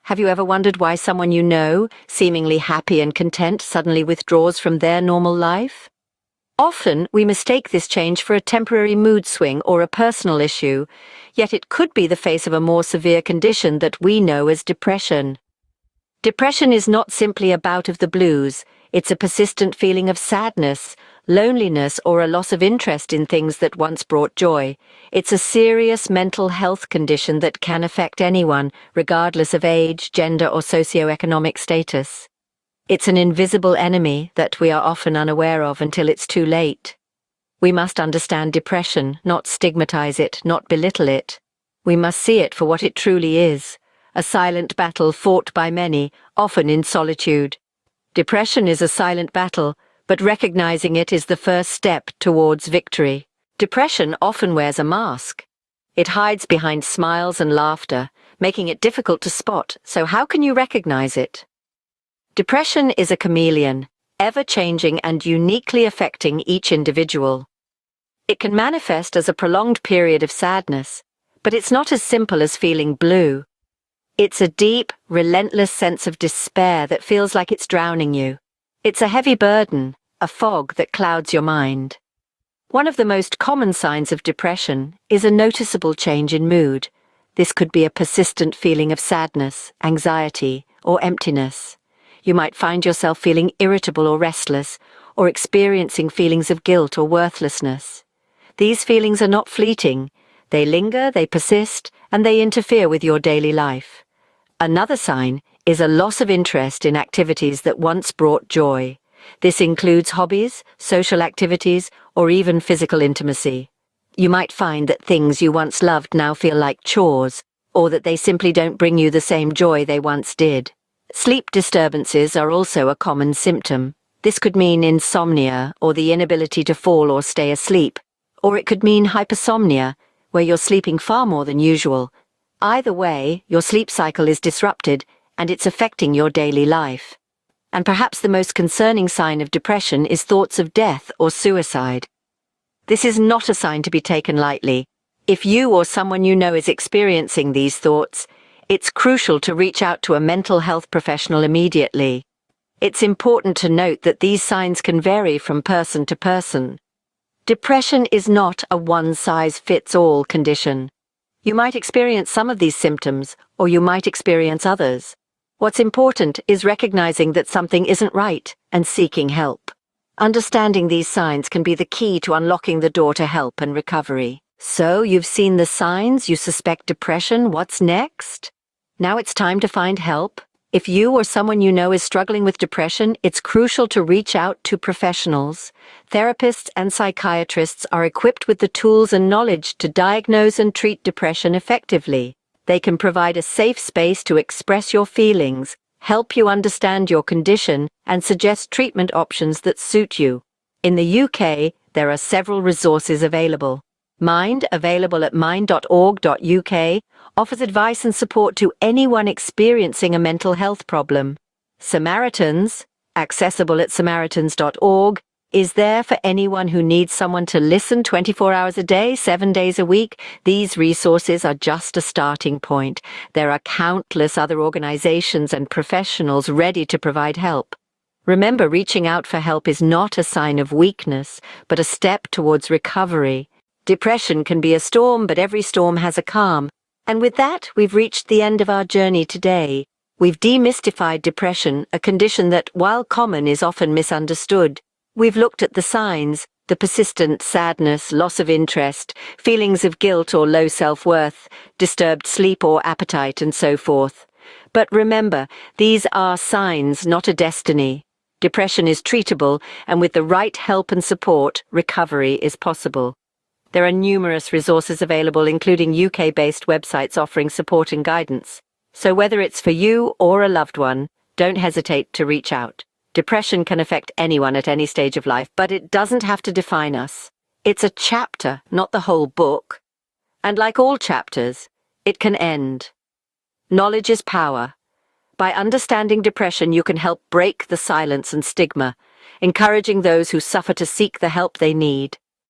Have you ever wondered why someone you know, seemingly happy and content, suddenly withdraws from their normal life? Often, we mistake this change for a temporary mood swing or a personal issue, yet it could be the face of a more severe condition that we know as depression. Depression is not simply a bout of the blues, it's a persistent feeling of sadness, loneliness, or a loss of interest in things that once brought joy. It's a serious mental health condition that can affect anyone, regardless of age, gender, or socioeconomic status. It's an invisible enemy that we are often unaware of until it's too late. We must understand depression, not stigmatize it, not belittle it. We must see it for what it truly is, a silent battle fought by many, often in solitude. Depression is a silent battle, but recognizing it is the first step towards victory. Depression often wears a mask. It hides behind smiles and laughter, making it difficult to spot, so how can you recognize it? Depression is a chameleon, ever-changing and uniquely affecting each individual. It can manifest as a prolonged period of sadness, but it's not as simple as feeling blue. It's a deep, relentless sense of despair that feels like it's drowning you. It's a heavy burden, a fog that clouds your mind. One of the most common signs of depression is a noticeable change in mood. This could be a persistent feeling of sadness, anxiety, or emptiness. You might find yourself feeling irritable or restless, or experiencing feelings of guilt or worthlessness. These feelings are not fleeting. They linger, they persist, and they interfere with your daily life. Another sign is a loss of interest in activities that once brought joy. This includes hobbies, social activities, or even physical intimacy. You might find that things you once loved now feel like chores, or that they simply don't bring you the same joy they once did. Sleep disturbances are also a common symptom. This could mean insomnia, or the inability to fall or stay asleep, or it could mean hypersomnia, where you're sleeping far more than usual. Either way, your sleep cycle is disrupted, and it's affecting your daily life. And perhaps the most concerning sign of depression is thoughts of death or suicide. This is not a sign to be taken lightly. If you or someone you know is experiencing these thoughts, it's crucial to reach out to a mental health professional immediately. It's important to note that these signs can vary from person to person. Depression is not a one-size-fits-all condition. You might experience some of these symptoms, or you might experience others. What's important is recognizing that something isn't right and seeking help. Understanding these signs can be the key to unlocking the door to help and recovery. So, you've seen the signs, you suspect depression, what's next? Now it's time to find help. If you or someone you know is struggling with depression, it's crucial to reach out to professionals. Therapists and psychiatrists are equipped with the tools and knowledge to diagnose and treat depression effectively. They can provide a safe space to express your feelings, help you understand your condition, and suggest treatment options that suit you. In the UK, there are several resources available. Mind, available at mind.org.uk, offers advice and support to anyone experiencing a mental health problem. Samaritans, accessible at samaritans.org, is there for anyone who needs someone to listen 24 hours a day, 7 days a week. These resources are just a starting point. There are countless other organizations and professionals ready to provide help. Remember, reaching out for help is not a sign of weakness, but a step towards recovery. Depression can be a storm, but every storm has a calm. And with that, we've reached the end of our journey today. We've demystified depression, a condition that, while common, is often misunderstood. We've looked at the signs, the persistent sadness, loss of interest, feelings of guilt or low self-worth, disturbed sleep or appetite, and so forth. But remember, these are signs, not a destiny. Depression is treatable, and with the right help and support, recovery is possible. There are numerous resources available, including UK-based websites offering support and guidance. So whether it's for you or a loved one, don't hesitate to reach out. Depression can affect anyone at any stage of life, but it doesn't have to define us. It's a chapter, not the whole book. And like all chapters, it can end. Knowledge is power. By understanding depression, you can help break the silence and stigma, encouraging those who suffer to seek the help they need.